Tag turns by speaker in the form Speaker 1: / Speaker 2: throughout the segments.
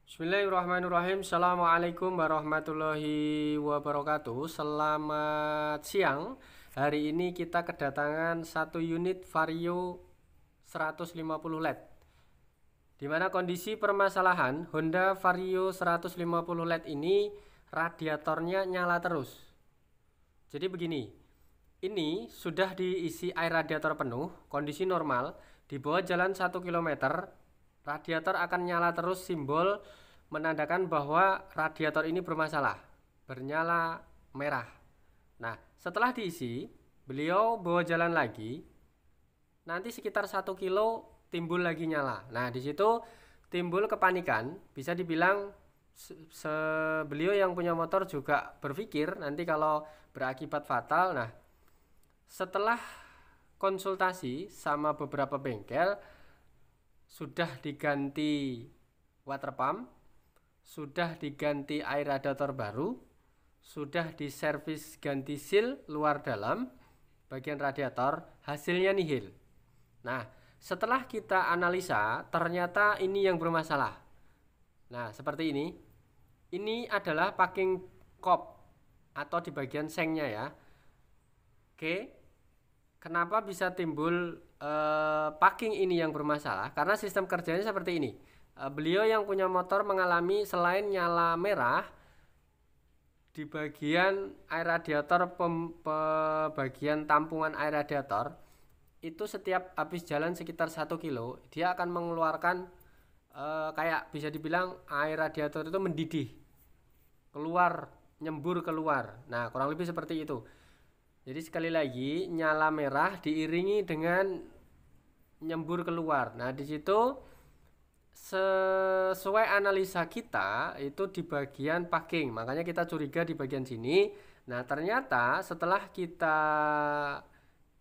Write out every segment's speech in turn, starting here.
Speaker 1: Bismillahirrahmanirrahim. Assalamualaikum warahmatullahi wabarakatuh. Selamat siang. Hari ini kita kedatangan satu unit Vario 150 LED. Di mana kondisi permasalahan Honda Vario 150 LED ini radiatornya nyala terus. Jadi begini, ini sudah diisi air radiator penuh, kondisi normal. Di bawah jalan 1 km, radiator akan nyala terus, simbol menandakan bahwa radiator ini bermasalah, bernyala merah. Nah, setelah diisi, beliau bawa jalan lagi, nanti sekitar 1 kilo timbul lagi nyala. Nah, di situ timbul kepanikan, bisa dibilang beliau yang punya motor juga berpikir nanti kalau berakibat fatal. Nah, setelah konsultasi sama beberapa bengkel, sudah diganti water pump, sudah diganti air radiator baru, sudah diservis ganti seal luar dalam bagian radiator, hasilnya nihil. Nah, setelah kita analisa, ternyata ini yang bermasalah. Nah, seperti ini. Ini adalah packing kop atau di bagian sengnya ya. Oke. Kenapa bisa timbul packing ini yang bermasalah? Karena sistem kerjanya seperti ini. Beliau yang punya motor mengalami selain nyala merah di bagian air radiator, bagian tampungan air radiator, itu setiap habis jalan sekitar 1 kilo dia akan mengeluarkan kayak bisa dibilang air radiator itu mendidih keluar, nyembur keluar. Nah, kurang lebih seperti itu. Jadi sekali lagi nyala merah diiringi dengan nyembur keluar. Nah, di situ sesuai analisa kita itu di bagian packing, makanya kita curiga di bagian sini. Nah, ternyata setelah kita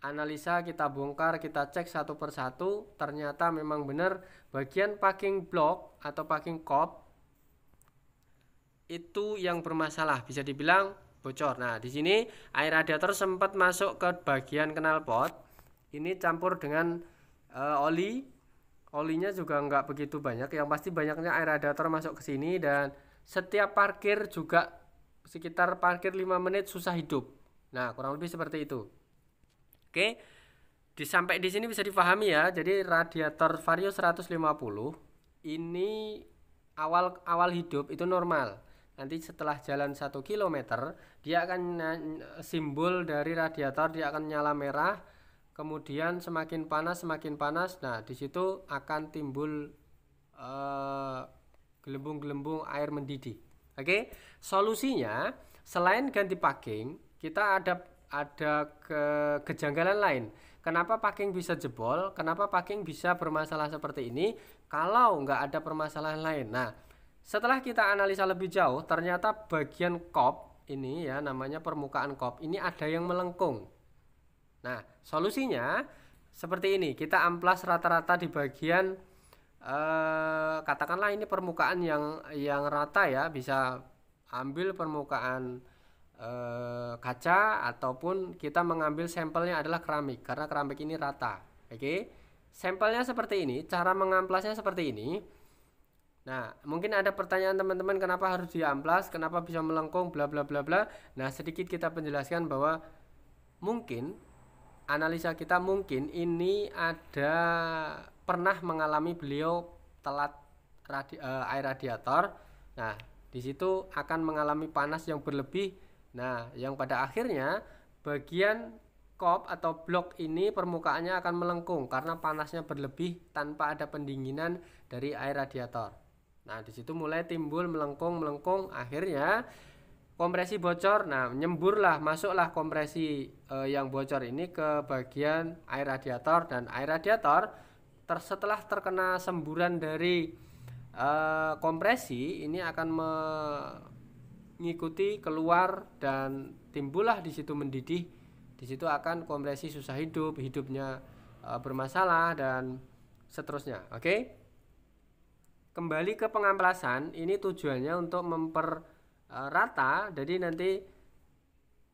Speaker 1: analisa, kita bongkar, kita cek satu persatu, ternyata memang benar bagian packing block atau packing kop itu yang bermasalah, bisa dibilang bocor. Nah, di sini air radiator sempat masuk ke bagian knalpot. Ini campur dengan oli. Olinya juga nggak begitu banyak, yang pasti banyaknya air radiator masuk ke sini, dan setiap parkir juga sekitar parkir 5 menit susah hidup. Nah, kurang lebih seperti itu. Oke. Sampai di sini bisa dipahami ya. Jadi radiator Vario 150 ini awal hidup itu normal. Nanti setelah jalan 1 km dia akan simbol dari radiator dia akan nyala merah, kemudian semakin panas. Nah, di situ akan timbul gelembung-gelembung air mendidih. Oke, solusinya selain ganti packing, kita ada kejanggalan lain. Kenapa packing bisa jebol? Kenapa packing bisa bermasalah seperti ini? Kalau nggak ada permasalahan lain. Nah, setelah kita analisa lebih jauh, ternyata bagian kop ini ya, namanya permukaan kop ini ada yang melengkung. Nah, solusinya seperti ini. Kita amplas rata-rata di bagian katakanlah ini permukaan yang rata ya, bisa ambil permukaan kaca ataupun kita mengambil sampelnya adalah keramik, karena keramik ini rata. Oke. Sampelnya seperti ini, cara mengamplasnya seperti ini. Nah, mungkin ada pertanyaan teman-teman, kenapa harus diamplas, kenapa bisa melengkung, bla bla bla bla. Nah, sedikit kita penjelaskan bahwa mungkin analisa kita mungkin ini ada pernah mengalami beliau telat air radiator. Nah, di situ akan mengalami panas yang berlebih. Nah, yang pada akhirnya bagian kop atau blok ini permukaannya akan melengkung karena panasnya berlebih tanpa ada pendinginan dari air radiator. Nah, di situ mulai timbul melengkung, akhirnya kompresi bocor. Nah, nyemburlah, masuklah kompresi yang bocor ini ke bagian air radiator, dan air radiator setelah terkena semburan dari kompresi ini akan mengikuti keluar dan timbullah di situ mendidih. Di situ akan kompresi susah hidup, hidupnya bermasalah dan seterusnya. Oke. Kembali ke pengamplasan, ini tujuannya untuk memperrata. Jadi nanti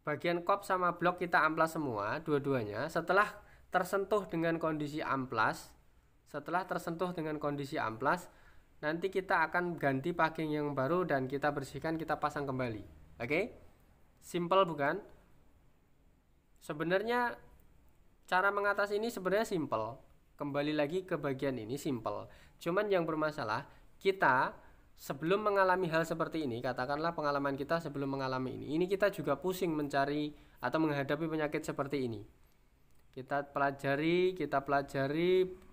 Speaker 1: bagian kop sama blok kita amplas semua, dua-duanya. Setelah tersentuh dengan kondisi amplas, nanti kita akan ganti packing yang baru dan kita bersihkan, kita pasang kembali. Oke? Simple bukan? Sebenarnya cara mengatasi ini sebenarnya simple. Kembali lagi ke bagian ini simple. Cuman yang bermasalah, kita sebelum mengalami hal seperti ini, katakanlah pengalaman kita sebelum mengalami ini kita juga pusing mencari atau menghadapi penyakit seperti ini. Kita pelajari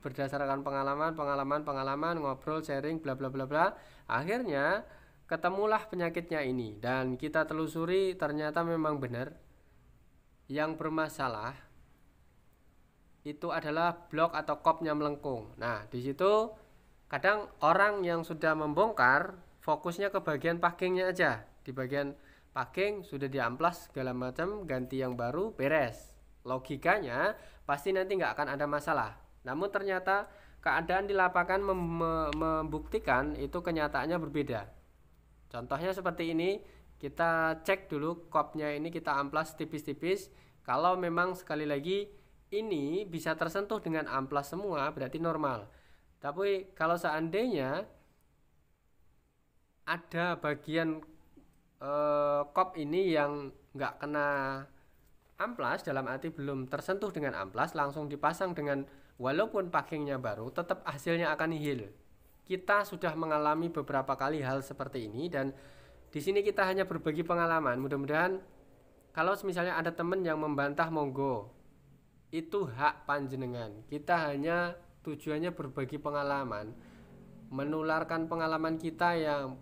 Speaker 1: berdasarkan pengalaman, ngobrol, sharing, bla bla bla bla. Akhirnya ketemulah penyakitnya ini dan kita telusuri, ternyata memang benar yang bermasalah itu adalah blok atau kopnya melengkung. Nah, di situ kadang orang yang sudah membongkar fokusnya ke bagian packingnya aja. Di bagian packing sudah diamplas segala macam, ganti yang baru, beres. Logikanya pasti nanti nggak akan ada masalah. Namun ternyata keadaan di lapangan membuktikan itu kenyataannya berbeda. Contohnya seperti ini, kita cek dulu kopnya ini, kita amplas tipis-tipis. Kalau memang sekali lagi ini bisa tersentuh dengan amplas semua, berarti normal. Tapi kalau seandainya ada bagian kop ini yang nggak kena amplas, dalam arti belum tersentuh dengan amplas, langsung dipasang dengan walaupun packingnya baru, tetap hasilnya akan nihil. Kita sudah mengalami beberapa kali hal seperti ini dan di sini kita hanya berbagi pengalaman. Mudah-mudahan kalau misalnya ada teman yang membantah, monggo, itu hak panjenengan. Kita hanya tujuannya berbagi pengalaman, menularkan pengalaman kita yang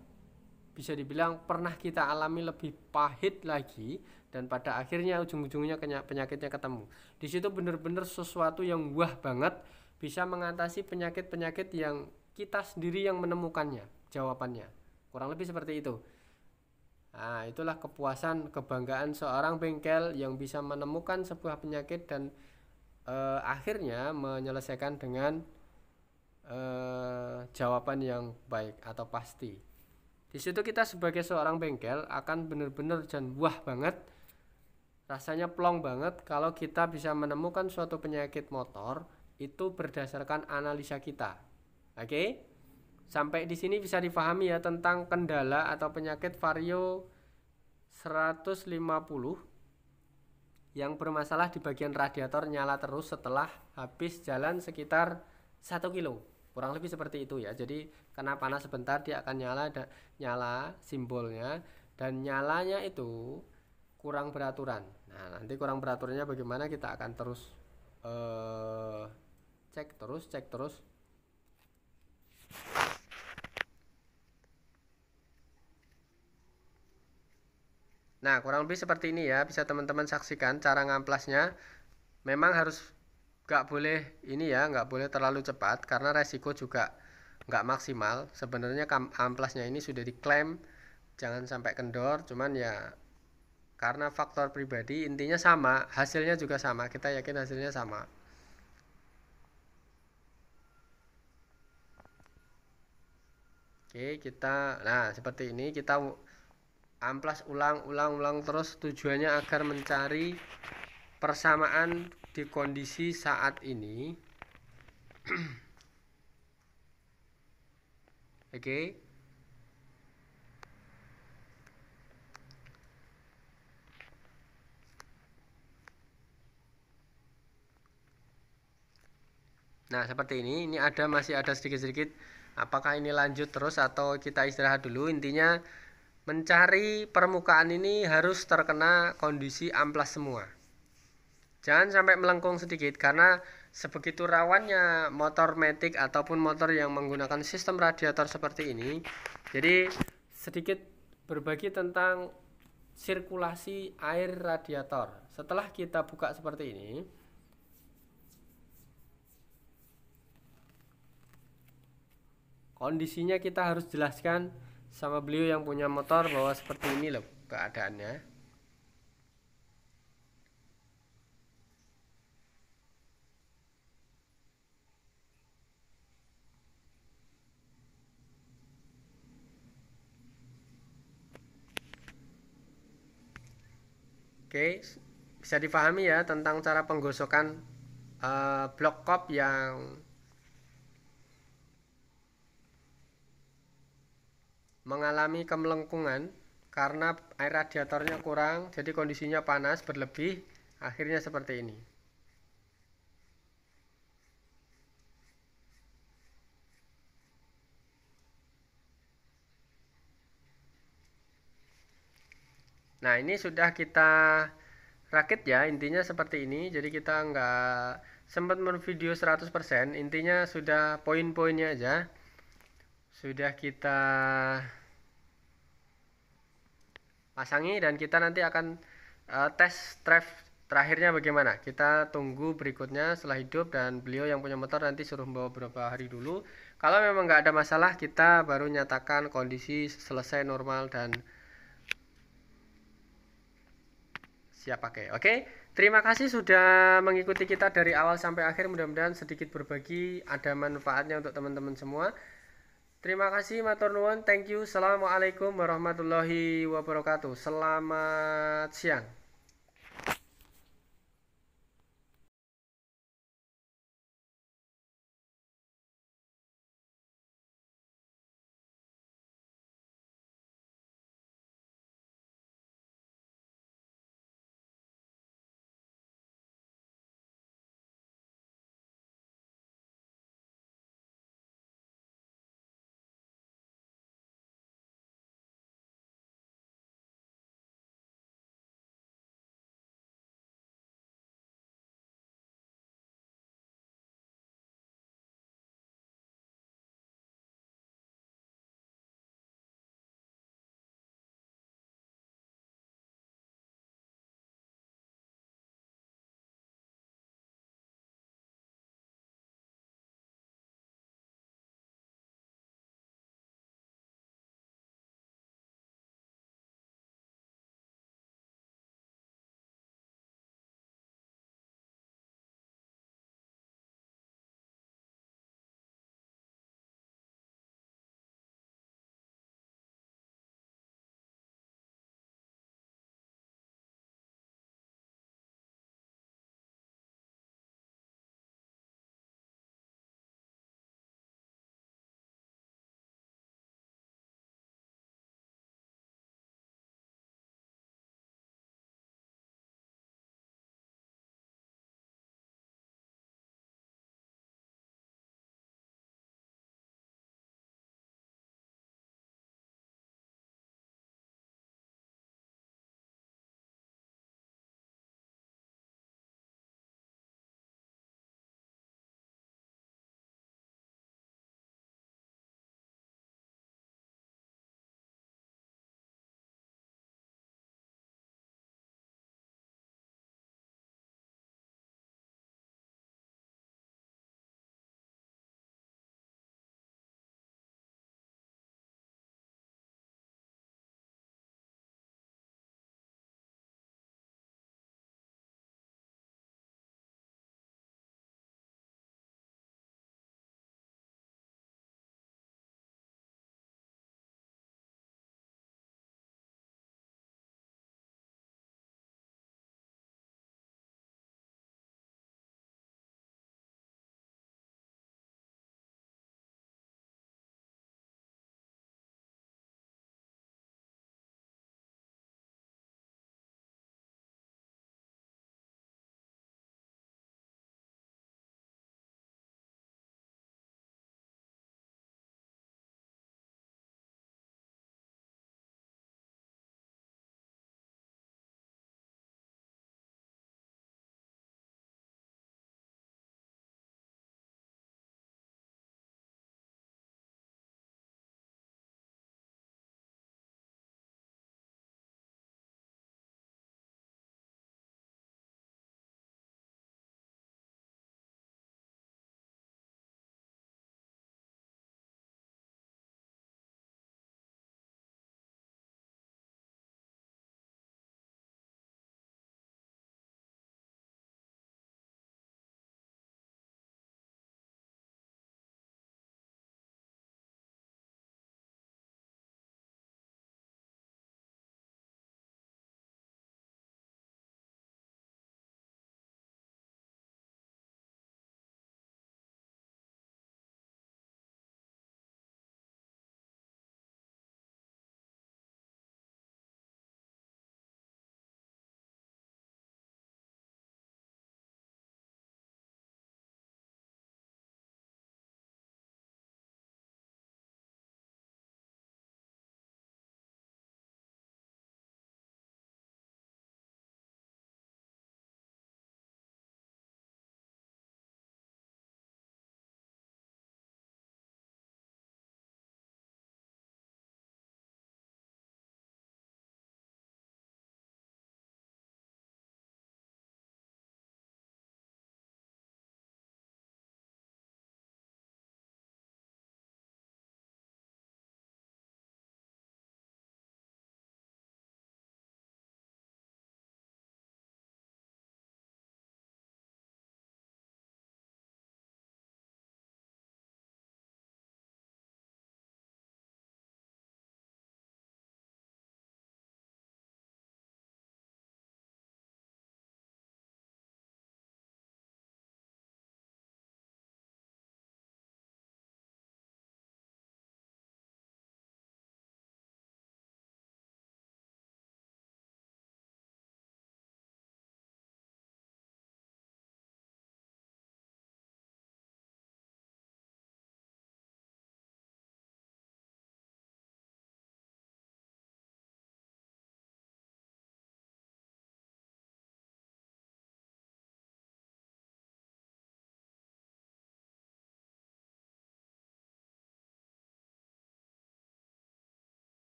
Speaker 1: bisa dibilang pernah kita alami lebih pahit lagi, dan pada akhirnya ujung-ujungnya penyakitnya ketemu. Di situ benar-benar sesuatu yang wah banget, bisa mengatasi penyakit-penyakit yang kita sendiri yang menemukannya, jawabannya. Kurang lebih seperti itu. Nah, itulah kepuasan, kebanggaan seorang bengkel yang bisa menemukan sebuah penyakit dan akhirnya menyelesaikan dengan jawaban yang baik atau pasti. Di situ kita sebagai seorang bengkel akan benar-benar dan wah banget, rasanya plong banget kalau kita bisa menemukan suatu penyakit motor itu berdasarkan analisa kita. Oke? Sampai di sini bisa dipahami ya tentang kendala atau penyakit Vario 150 yang bermasalah di bagian radiator nyala terus setelah habis jalan sekitar 1 kilo. Kurang lebih seperti itu ya. Jadi kena panas sebentar dia akan nyala simbolnya, dan nyalanya itu kurang beraturan. Nah, nanti kurang beraturannya bagaimana kita akan terus cek terus. Nah, kurang lebih seperti ini ya, bisa teman-teman saksikan cara ngamplasnya. Memang harus nggak boleh ini ya, nggak boleh terlalu cepat karena resiko juga nggak maksimal. Sebenarnya amplasnya ini sudah diklaim jangan sampai kendor, cuman ya karena faktor pribadi, intinya sama, hasilnya juga sama, kita yakin hasilnya sama. Oke, nah seperti ini kita amplas ulang terus, tujuannya agar mencari persamaan di kondisi saat ini. Oke. Nah, seperti ini masih ada sedikit-sedikit. Apakah ini lanjut terus atau kita istirahat dulu? Intinya mencari permukaan ini harus terkena kondisi amplas semua. Jangan sampai melengkung sedikit karena sebegitu rawannya motor matic ataupun motor yang menggunakan sistem radiator seperti ini. Jadi sedikit berbagi tentang sirkulasi air radiator. Setelah kita buka seperti ini, kondisinya kita harus jelaskan sama beliau yang punya motor bahwa seperti ini loh keadaannya. Oke, bisa dipahami ya tentang cara penggosokan blok kop yang mengalami kemelengkungan karena air radiatornya kurang, jadi kondisinya panas berlebih, akhirnya seperti ini. Nah, ini sudah kita rakit ya, intinya seperti ini. Jadi kita nggak sempat mervideo 100%, intinya sudah poin-poinnya aja. Sudah kita pasangi dan kita nanti akan tes drive terakhirnya bagaimana. Kita tunggu berikutnya setelah hidup dan beliau yang punya motor nanti suruh membawa beberapa hari dulu. Kalau memang nggak ada masalah, kita baru nyatakan kondisi selesai normal dan siap pakai. Oke, terima kasih sudah mengikuti kita dari awal sampai akhir. Mudah-mudahan sedikit berbagi ada manfaatnya untuk teman-teman semua. Terima kasih matur nuwun, thank you. Assalamualaikum warahmatullahi wabarakatuh. Selamat siang.